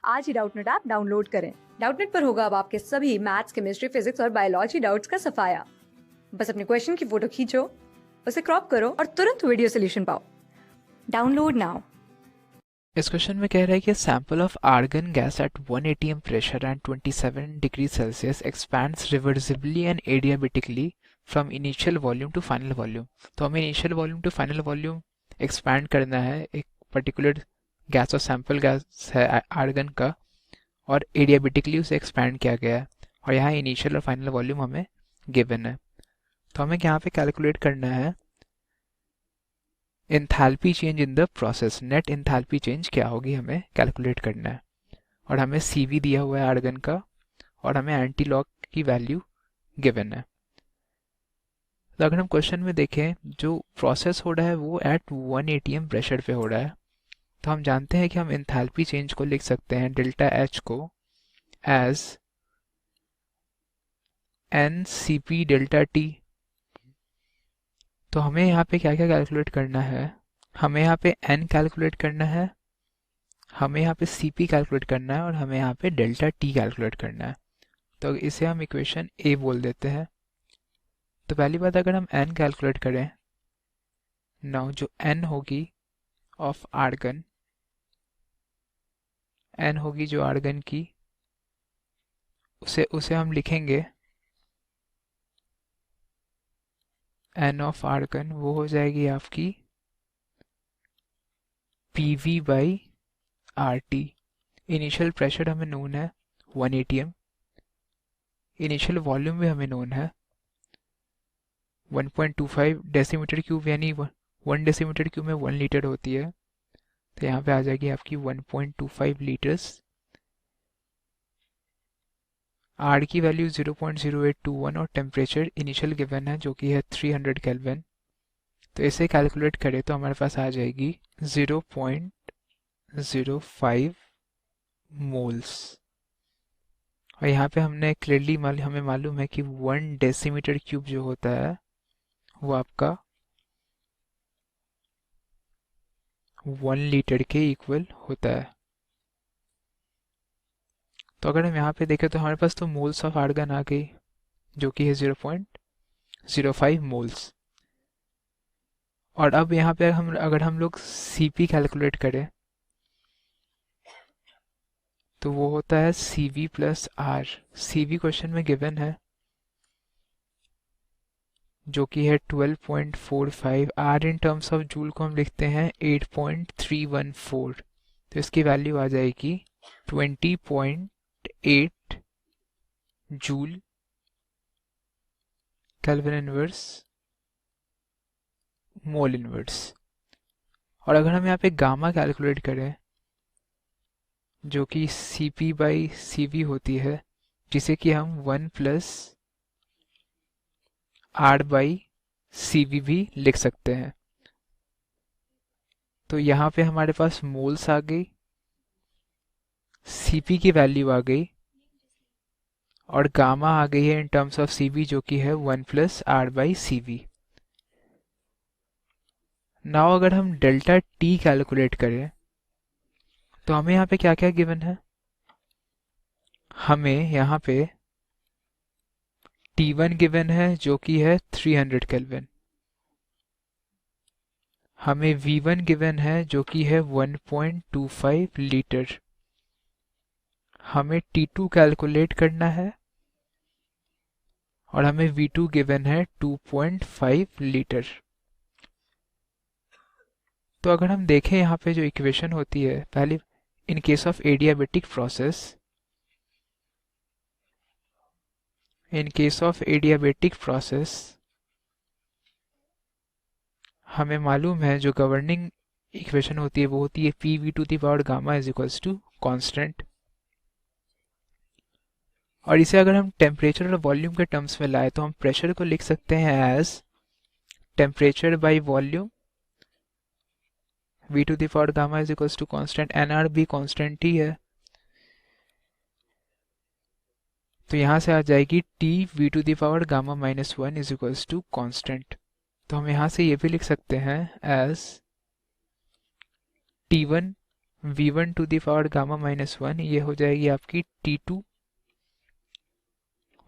आज ही Doubtnut app download करें। Doubtnut पर होगा अब आपके सभी मैथ्स, केमिस्ट्री, फिजिक्स और बायोलॉजी डाउट्स का सफाया। बस अपने क्वेश्चन की फोटो खींचो, उसे क्रॉप करो और तुरंत वीडियो सोल्यूशन पाओ। Download now. इस क्वेश्चन में कह रहा है कि sample of argon gas at 1 atm pressure and 27 degree Celsius expands reversibly and adiabatically from initial volume to final volume. तो हमें initial volume to final volume expand करना है एक पर्टिकुलर गैस और सैंपल गैस है आर्गन का, और adiabatically उसे एक्सपैंड किया गया है, और यहाँ इनिशियल और फाइनल वॉल्यूम हमें गिवन है। तो हमें यहाँ पे कैलकुलेट करना है enthalpy change in the process. Net enthalpy change क्या होगी हमें कैलकुलेट करना है, और हमें CV दिया हुआ है आर्गन का, और हमें एंटी लॉग की वैल्यू गिवन है। तो अगर हम क्वेश्चन में देखें, जो प्रोसेस हो रहा है वो एट 1 atm प्रेशर पे हो रहा है, तो हम जानते हैं कि हम एंथैल्पी चेंज को लिख सकते हैं डेल्टा H को एज NCP डेल्टा T। तो हमें यहाँ पे क्या क्या कैलकुलेट करना है, हमें यहाँ पे N कैलकुलेट करना है, हमें यहाँ पे CP कैलकुलेट करना है, और हमें यहाँ पे डेल्टा T कैलकुलेट करना है। तो इसे हम इक्वेशन A बोल देते हैं। तो पहली बात, अगर हम N कैलकुलेट करें, नाउ जो N होगी ऑफ आर्गन, N होगी जो आर्गन की, उसे उसे हम लिखेंगे N ऑफ आर्गन, वो हो जाएगी आपकी PV by RT। Initial pressure हमें नोन है 1 atm, इनिशियल वॉल्यूम भी हमें नोन है 1.25 डेसीमीटर क्यूब, यानी 1 डेसीमीटर क्यूब में 1 लीटर होती है। तो यहाँ पे आ जाएगी आपकी 1.25 लीटर्स। आर की वैल्यू 0.0821 और टेम्परेचर इनिशियल गिवन है जो कि है 300 केल्विन। तो इसे कैलकुलेट करें तो हमारे पास आ जाएगी 0.05 मोल्स। और यहाँ पे हमने क्लियरली हमें मालूम है कि 1 डेसीमीटर क्यूब जो होता है वो आपका 1 लीटर के इक्वल होता है। तो अगर हम यहाँ पे देखें तो हमारे पास तो मोल्स ऑफ आर्गन आ गई जो कि है 0.05 मोल्स। और अब यहाँ पे अगर हम लोग CP कैलकुलेट करें तो वो होता है CV plus R। CV question में गिवन है जो कि है 12.45। R in terms of joule को हम लिखते हैं 8.314। तो इसकी वैल्यू आ जाएगी 20.8 joule kelvin inverse mole inverse. और अगर हम यहाँ पे गामा कैलकुलेट करें जो कि CP बाई CV होती है, जिसे कि हम 1 प्लस R बाई CV भी लिख सकते हैं। तो यहाँ पे हमारे पास मोल्स आ गई, CP की वैल्यू आ गई, और गामा आ गई है इन टर्म्स ऑफ CV जो कि है 1 plus R by CV। Now अगर हम डेल्टा T कैलकुलेट करें तो हमें यहाँ पे क्या क्या गिवन है, हमें यहाँ पे T1 गिवन है जो कि है 300 केल्विन, हमें V1 गिवन है जो कि है 1.25 लीटर, हमें T2 कैलकुलेट करना है, और हमें V2 गिवन है 2.5 लीटर। तो अगर हम देखें यहाँ पे जो इक्वेशन होती है, पहले in case of adiabatic process, in case of adiabatic process हमें मालूम है जो गवर्निंग इक्वेशन होती है वो होती है PV to the power gamma is equals to constant. और इसे अगर हम टेम्परेचर और वॉल्यूम के टर्म्स में लाए तो हम प्रेशर को लिख सकते हैं as temperature by volume, V to the power gamma is equals to constant, NR भी कांस्टेंट ही है। तो यहाँ से आ जाएगी T V to the power gamma minus 1 is equals to constant. तो हम यहाँ से ये भी लिख सकते हैं as T1 v1 to the power gamma minus 1, ये हो जाएगी आपकी t2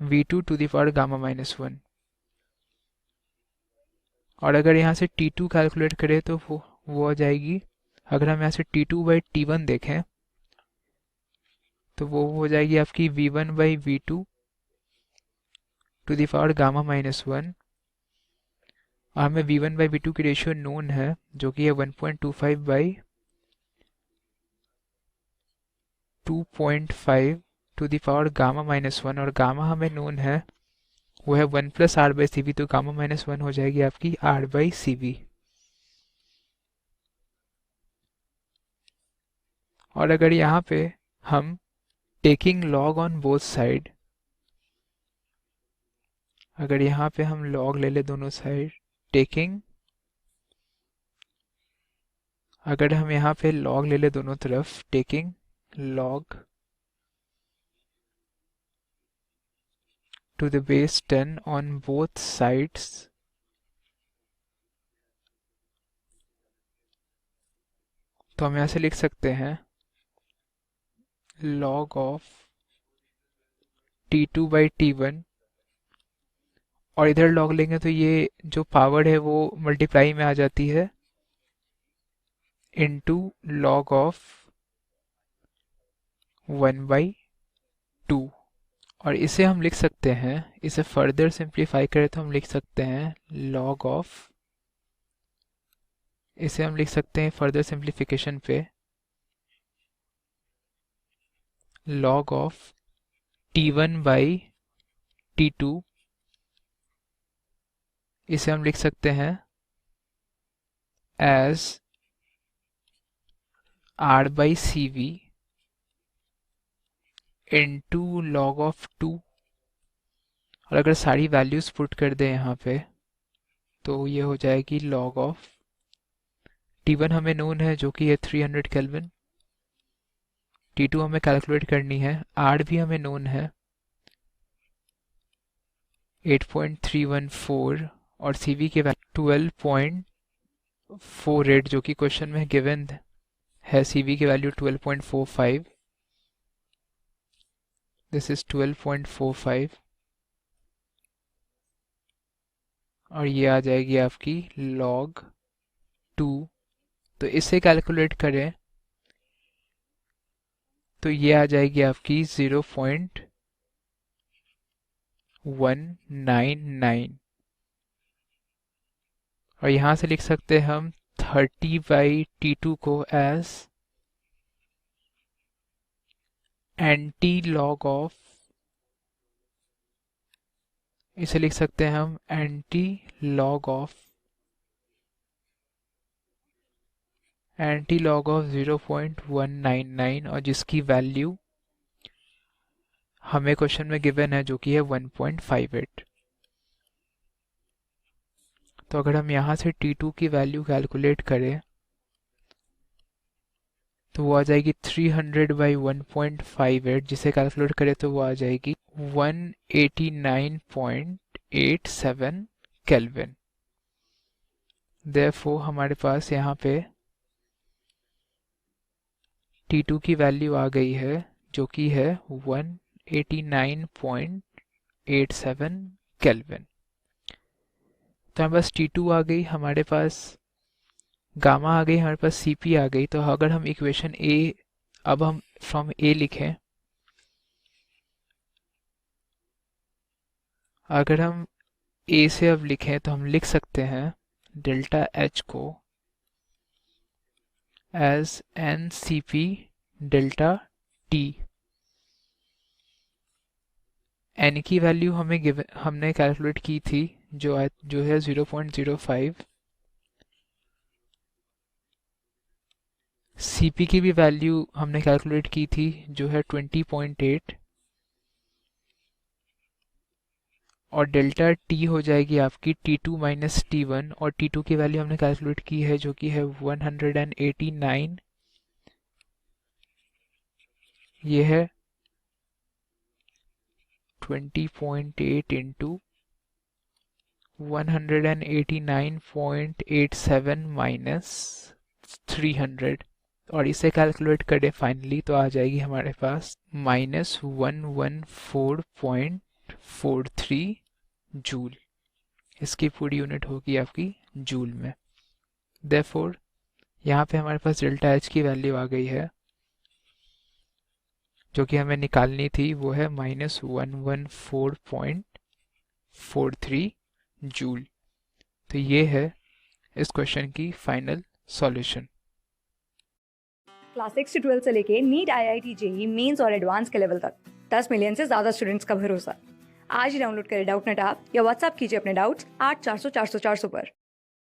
v2 to the power gamma minus 1। और अगर यहाँ से t2 कैलकुलेट करें तो वो आ जाएगी, अगर हम यहाँ से t2/t1 देखें तो वो हो जाएगी आपकी v1/v2 to the power gamma minus 1। और हमें v1/v2 की रेशियो नोन है जो कि है 1.25/2.5 to the power gamma minus 1, और गामा हमें नोन है वो है 1 प्लस r/cv, तो गामा माइनस 1 हो जाएगी आपकी r/cv। और अगर यहाँ पे हम taking log on both side, अगर यहाँ पे हम लॉग ले ले दोनों साइड, टेकिंग, अगर हम यहाँ पे लॉग ले ले दोनों तरफ, taking log to the base 10 on both sides, तो हम यहाँ से लिख सकते हैं log of t2/t1, और इधर लॉग लेंगे तो ये जो पावर है वो मल्टीप्लाई में आ जाती है, इनटू log of 1/2। और इसे हम लिख सकते हैं, इसे फर्दर सिंप्लीफाई करें तो हम लिख सकते हैं log of, इसे हम लिख सकते हैं फर्दर सिंप्लीफिकेशन पे log of t1/t2, इसे हम लिख सकते हैं as r/cv into log of 2। और अगर सारी वैल्यूज पुट कर दें यहाँ पे तो ये हो जाएगी log of t1 हमें नोन है जो कि है 300 केल्विन, t2 हमें कैलकुलेट करनी है, r भी हमें नोन है 8.314, और cv के वैल्यू 12.48 जो कि क्वेश्चन में गिवन है, cv की वैल्यू 12.45, दिस इज 12.45, और ये आ जाएगी आपकी log 2। तो इसे कैलकुलेट करें तो ये आ जाएगी आपकी 0.199, और यहाँ से लिख सकते हैं हम 30/t2 को एज एंटी लॉग ऑफ, इसे लिख सकते हैं हम एंटी लॉग ऑफ 0.199, और जिसकी वैल्यू हमें क्वेश्चन में गिवन है जो कि है 1.58। तो अगर हम यहाँ से t2 की वैल्यू कैलकुलेट करें तो वो आ जाएगी 300/1.58, जिसे कैलकुलेट करें तो वो आ जाएगी 189.87 केल्विन। देयरफॉर हमारे पास यहाँ पे t2 की वैल्यू आ गई है जो कि है 189.87 केल्विन। तो हमारे पास t2 आ गई, हमारे पास गामा आ गई, हमारे पास cp आ गई। तो अगर हम इक्वेशन a, अब हम फ्रॉम a लिखें, अगर हम a से अब लिखें तो हम लिख सकते हैं डेल्टा h को as ncp delta t। n की वैल्यू हमने कैलकुलेट की थी जो है 0.05, cp की भी वैल्यू हमने कैलकुलेट की थी जो है 20.8, और डेल्टा t हो जाएगी आपकी t2 माइनस t1, और t2 की वैल्यू हमने कैलकुलेट की है जो कि है 189, ये है 20.8 इंटू 189.87 माइनस 300, और इसे कैलकुलेट करें फाइनली तो आ जाएगी हमारे पास -114.43 जूल। इसकी पूरी यूनिट होगी आपकी जूल में। देयरफॉर यहाँ पे हमारे पास डेल्टा एच की वैल्यू आ गई है जो कि हमें निकालनी थी, वो है -114.43 जूल। तो ये है इस क्वेश्चन की फाइनल सॉल्यूशन। क्लास 6 से 12 से लेके नीट, IIT, जेई मेंस और एडवांस के लेवल तक 10 मिलियन से ज्यादा स्टूडेंट्स का भरोसा। आज ही डाउनलोड करें डाउटनेट ऐप या व्हाट्सएप कीजिए अपने डाउट्स 8400 400 400 पर।